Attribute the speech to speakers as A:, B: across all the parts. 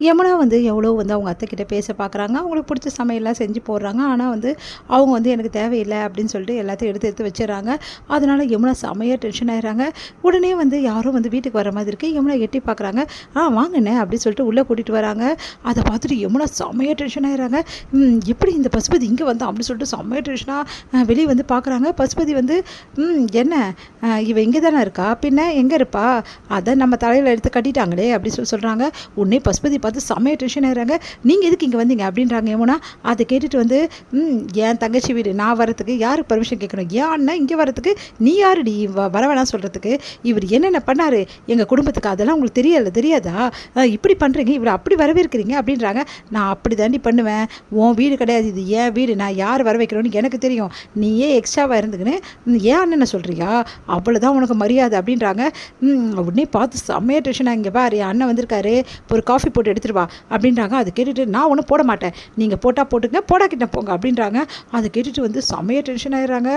A: யமுனா வந்து எவ்வளோ வந்து அவங்க அத்தைக்கிட்ட பேச பார்க்குறாங்க. அவங்களுக்கு பிடிச்ச சமையல்லாம் செஞ்சு போடுறாங்க. ஆனால் வந்து அவங்க வந்து எனக்கு தேவையில்லை அப்படின்னு சொல்லிட்டு எல்லாத்தையும் எடுத்து எடுத்து வச்சுறாங்க. அதனால் யமுனா செமையாக டென்ஷன் ஆயிடுறாங்க. உடனே வந்து யாரும் வந்து வீட்டுக்கு வர மாதிரி இருக்குது. யமுனா எட்டி பார்க்குறாங்க. வாங்கண்ணே அப்படின்னு சொல்லிட்டு உள்ளே கூட்டிகிட்டு வராங்க. அதை பார்த்துட்டு யமுனா செமையாக டென்ஷன் ஆயிடுறாங்க. எப்படி இந்த பசுபதி இங்கே வந்தா அப்படின்னு சொல்லிட்டு செமையாக டென்ஷனாக வெளியே வந்து பார்க்குறாங்க. பசுபதி வந்து என்ன இவ இங்கே தானே இருக்கா, பின்ன எங்கே இருப்பா, அதை நம்ம தலையில் எடுத்து கட்டிட்டாங்களே அப்படின்னு சொல்லி சொல்கிறாங்க. உடனே பசுபதி பார்த்து செமையாக டென்ஷன் ஆகிறாங்க. நீங்கள் எதுக்கு இங்கே வந்தீங்க அப்படின்றாங்க யமுனா. அதை கேட்டுட்டு வந்து என் தங்கச்சி வீடு, நான் வரத்துக்கு யாருக்கு பர்மிஷன் கேட்கணும், ஏன் அண்ணன் இங்கே வரத்துக்கு நீ யாருடி வர வேணாம் சொல்கிறதுக்கு, இவர் என்னென்ன பண்ணார் எங்கள் குடும்பத்துக்கு அதெல்லாம் உங்களுக்கு தெரியாதா, இப்படி பண்ணுறீங்க, இவர் அப்படி வரவேற்கிறீங்க அப்படின்றாங்க. நான் அப்படி தாண்டி பண்ணுவேன், உன் வீடு கிடையாது, இது ஏன் வீடு, நான் யார் வர வைக்கணும்னு எனக்கு தெரியும், நீயே எக்ஸ்ட்ராவாக இருந்துக்குன்னு ஏன் அண்ணனை சொல்கிறியா, அவ்வளோதான் உனக்கு மரியாதை அப்படின்றாங்க. உடனே பார்த்து செம்மையாக டென்ஷன் ஆகிங்க, பாரு என் அண்ணன் வந்திருக்காரு, ஒரு காஃபி போட்டு எடுத்துட்டு வா அப்படின்றாங்க. அதை கேட்டுட்டு நான் ஒன்றும் போட மாட்டேன், நீங்கள் போட்டால் போட்டுங்க, போடாக்கிட்ட போங்க அப்படின்றாங்க. அதை கேட்டுட்டு வந்து செமையாக டென்ஷன் ஆயிடுறாங்க.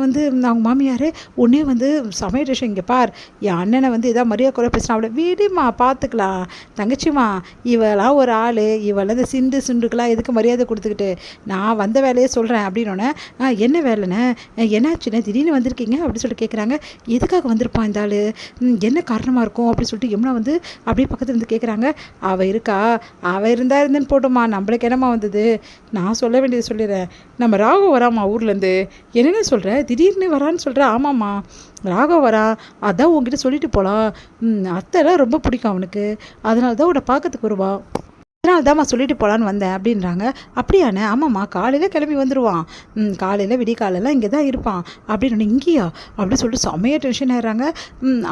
A: வந்து அவங்க மாமியார் ஒன்றே வந்து செமையாக டென்ஷன், இங்கே பார் என் அண்ணனை வந்து எதாவது மரியாதை குறை பேசினா அவளை வீடுமா பார்த்துக்கலாம், தங்கச்சிம்மா இவெல்லாம் ஒரு ஆள், இவெல்லாம் இந்த சுண்டுக்கெல்லாம் எதுக்கு மரியாதை கொடுத்துக்கிட்டு, நான் வந்த வேலையே சொல்கிறேன் அப்படின்னோடனே என்ன வேலைண்ணே, என்னாச்சுண்ணே திடீர்னு வந்திருக்கீங்க அப்படின்னு சொல்லிட்டு கேட்குறாங்க. எதுக்காக வந்திருப்பான் இந்த ஆள், என்ன காரணமாக இருக்கும் அப்படின்னு சொல்லிட்டு யமுனா வந்து அப்படியே பக்கத்தில் இருந்து கேட்குறாங்க. அவள் இருக்கா, அவள் இருந்துன்னு போட்டோமா, நம்மளுக்கு என்னம்மா வந்தது, நான் சொல்ல வேண்டியது சொல்லிடுறேன், நம்ம ராகவ் வராம்மா ஊர்லேருந்து, என்னென்ன சொல்கிற திடீர்னு வரான்னு சொல்கிற, ஆமாம்மா ராகவ் வரா, அதான் உங்ககிட்ட சொல்லிட்டு போகலாம், அத்தைலாம் ரொம்ப பிடிக்கும் அவனுக்கு, அதனால தான் உன்னை பார்க்கறதுக்கு வருவா, அதனால தான்மா சொல்லிட்டு போகலான்னு வந்தேன் அப்படின்றாங்க. அப்படியாண்ணே, ஆமாம்மா காலையில் கிளம்பி வந்துடுவான், காலையில் விடிய காலையெல்லாம் இங்கே தான் இருப்பான் அப்படின்னு. இங்கேயா அப்படின்னு சொல்லிட்டு செம்மையாக டென்ஷன் ஆயிடுறாங்க.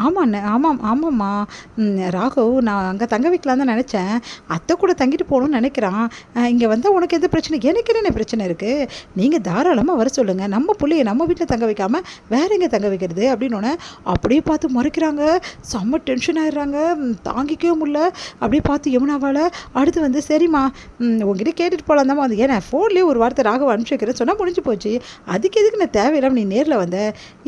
A: ஆமாண்ணே, ஆமாம்மா ராகவ் நான் அங்கே தங்க வைக்கலாம் தான் நினச்சேன், அத்தை கூட தங்கிட்டு போகணும்னு நினைக்கிறான், இங்கே வந்தால் உனக்கு எந்த பிரச்சனை, எனக்கு என்னென்ன பிரச்சனை இருக்குது, நீங்கள் தாராளமாக வர சொல்லுங்கள், நம்ம பிள்ளைய நம்ம வீட்டில் தங்க வைக்காமல் வேற எங்கே தங்க வைக்கிறது அப்படின்னோடனே அப்படியே பார்த்து முறைக்கிறாங்க. செம்ம டென்ஷன் ஆயிடுறாங்க, தாங்கிக்கவே முடியல. அப்படியே பார்த்து யமுனாவால் அடுத்து வந்து சரிம்மா உங்ககிட்ட கேட்டுட்டு போகலாம் தான் வந்து, ஏன்னா ஃபோன்லேயே ஒரு வார்த்தை ராகவ அனுப்பிச்சிக்கிறேன் சொன்னால் முடிஞ்சு போச்சு, அதுக்கு எதுக்கு நான் தேவையில்லாமல் நீ நேரில் வந்த,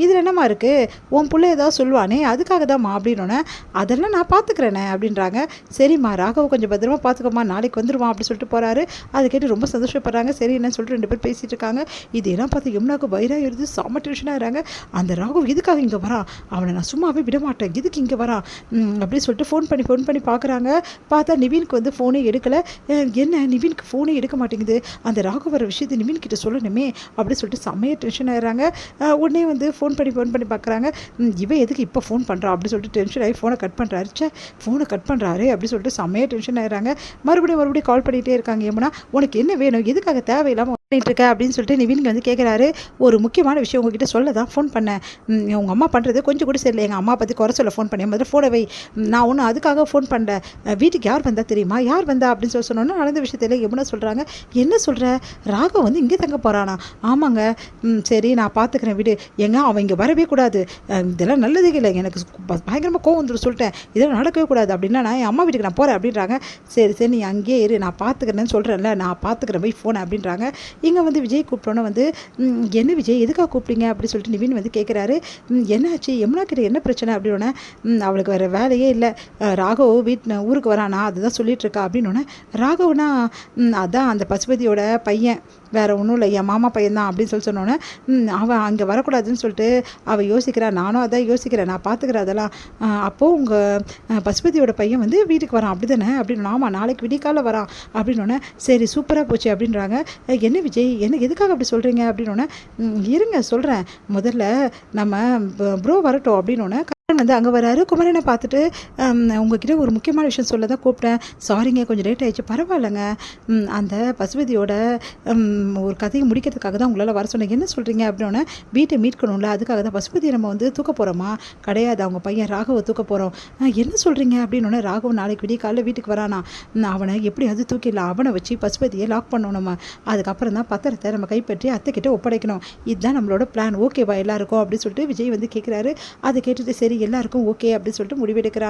A: இதில் என்னம்மா இருக்குது, உன் பிள்ளை ஏதாவது சொல்லுவானே அதுக்காக தான்மா அப்படின்னோடனே, அதெல்லாம் நான் பார்த்துக்கிறேனே அப்படின்றாங்க. சரிம்மா ராகவ கொஞ்சம் பத்திரமா பார்த்துக்கோமா, நாளைக்கு வந்துடுவான் அப்படி சொல்லிட்டு போகிறாரு. அதை கேட்டு ரொம்ப சந்தோஷப்படுறாங்க. சரி என்னன்னு சொல்லிட்டு 2 பேர் பேசிகிட்டு இருக்காங்க. இதெல்லாம் பார்த்து யமுனாவுக்கு வயிறாக இருது, செம்ம டென்ஷனாக இருறாங்க. அந்த ராகவ் எதுக்காக இங்கே வரான், அவனை நான் சும்மாவே விட மாட்டேன், எதுக்கு இங்கே வரான் அப்படின்னு சொல்லிட்டு ஃபோன் பண்ணி பார்க்குறாங்க. பார்த்தா நிவினுக்கு வந்து ஃபோனே எடுக்கலை. என்ன நிவினுக்கு ஃபோனே எடுக்க மாட்டேங்குது, அந்த ராகவ் வர விஷயத்தை நிவின் கிட்ட சொல்லணுமே அப்படின்னு சொல்லிட்டு செம்மையாக டென்ஷன் ஆயிடுறாங்க. உடனே வந்து ஃபோன் பண்ணி பார்க்குறாங்க. இவன் எதுக்கு இப்போ ஃபோன் பண்ணுறான் அப்படின்னு சொல்லிட்டு டென்ஷன் ஆகி ஃபோனை கட் பண்ணுறாரு அப்படின்னு சொல்லிட்டு செம்மையாக டென்ஷன் ஆயிடுறாங்க. மறுபடியும் கால் பண்ணிகிட்டே இருக்காங்க. யமுனா உனக்கு என்ன வேணும், எதுக்காக தேவையில்லாமல் பண்ணிட்டு இருக்க அப்படின்னு சொல்லிட்டு நிவின்க்கு வந்து கேட்குறாரு. ஒரு முக்கியமான விஷயம் உங்ககிட்ட சொல்ல தான் ஃபோன் பண்ணேன், உங்கள் அம்மா பண்ணுறது கொஞ்சம் கூட சரியில்லை, எங்கள் அம்மா பற்றி குறை சொல்ல ஃபோன் பண்ணேன், முதல்ல ஃபோனை வை, நான் ஒன்றும் அதுக்காக ஃபோன் பண்ணேன், வீட்டுக்கு யார் வந்தா தெரியுமா, யார் வந்தா அப்படின்னு சொன்னோன்னா நடந்த விஷயத்தில் யமுனா சொல்கிறாங்க. என்ன சொல்கிற, ராகவ் வந்து இங்கே தங்க போகிறானா, ஆமாங்க, சரி நான் பார்த்துக்கிறேன் வீடு, ஏங்க அவன் இங்கே வரவே கூடாது, இதெல்லாம் நல்லதே இல்லை, எனக்கு பயங்கரமாக கோவம் வந்துடும் சொல்லிட்டேன், இதெல்லாம் நடக்கவே கூடாது அப்படின்னா நான் என் அம்மா வீட்டுக்கு நான் போகிறேன் அப்படின்றாங்க. சரி நீ அங்கேயே இரு, நான் பார்த்துக்கிறேன்னு சொல்கிறேன்ல, நான் பார்த்துக்கிறேன் போய் ஃபோனை அப்படின்றாங்க. இங்கே வந்து விஜய் கூப்பிட்டோன்னே வந்து என்ன விஜய் எதுக்காக கூப்பிட்டீங்க அப்படின்னு சொல்லிட்டு நிவின் வந்து கேட்குறாரு. என்னாச்சு யமுனா கிட்ட என்ன பிரச்சனை அப்படின்னோடனே, அவளுக்கு வேறு வேலையே இல்லை, ராகவ் ஊருக்கு வரானா அதுதான் சொல்லிட்டு இருக்கா அப்படின்னோடனே, ராகவ்னா அதான் அந்த பசுபதியோட பையன், வேறு ஒன்றும் இல்லை, என் மாமா பையன் தான் அப்படின்னு சொன்னோன்னே, அவன் அங்கே வரக்கூடாதுன்னு சொல்லிட்டு அவள் யோசிக்கிறான், நானும் அதான் யோசிக்கிறேன், நான் பார்த்துக்கிறேன் அதெல்லாம், அப்போது உங்கள் பசுபதியோட பையன் வந்து வீட்டுக்கு வரான் அப்படி தானே அப்படின்னு, ஆமாம் நாளைக்கு விடிக்கால வரான் அப்படின்னோடனே, சரி சூப்பராக போச்சு அப்படின்றாங்க. என்ன விஜய் என்ன எதுக்காக அப்படி சொல்கிறீங்க அப்படின்னோடனே, இருங்க சொல்கிறேன், முதல்ல நம்ம ப்ரோ வரட்டும் அப்படின்னோடனே வந்து அங்கே வராரு. குமரனை பார்த்துட்டு உங்ககிட்ட ஒரு முக்கியமான விஷயம் சொல்ல தான் கூப்பிட்டேன், சாரிங்க கொஞ்சம் லேட் ஆகிடுச்சு, பரவாயில்லைங்க, அந்த பசுபதியோட ஒரு கதையை முடிக்கிறதுக்காக தான் உங்களால் வர சொன்னேன், என்ன சொல்கிறீங்க அப்படின்னோடனே, வீட்டை மீட்கணும்ல அதுக்காக தான் பசுபதியை நம்ம வந்து தூக்க போகிறோமா, கிடையாது அவங்க பையன் ராகவை தூக்க போகிறோம், என்ன சொல்கிறீங்க அப்படின்னோடனே, ராகவ் நாளைக்கு விடிய காலையில் வீட்டுக்கு வரானா, அவனை எப்படியாவது தூக்கிடலாம், அவனை வச்சு பசுபதியை லாக் பண்ணணும் நம்ம, அதுக்கப்புறம் தான் பத்திரத்தை நம்ம கைப்பற்றி அத்தைக்கிட்ட ஒப்படைக்கணும், இதுதான் நம்மளோட பிளான், ஓகேவா எல்லாருக்கும் அப்படின்னு சொல்லிட்டு விஜய் வந்து கேட்குறாரு. அதை கேட்டுட்டு சரி எல்லாருக்கும் ஓகே அப்படின்னு சொல்லிட்டு முடிவெடுக்கிறாங்க.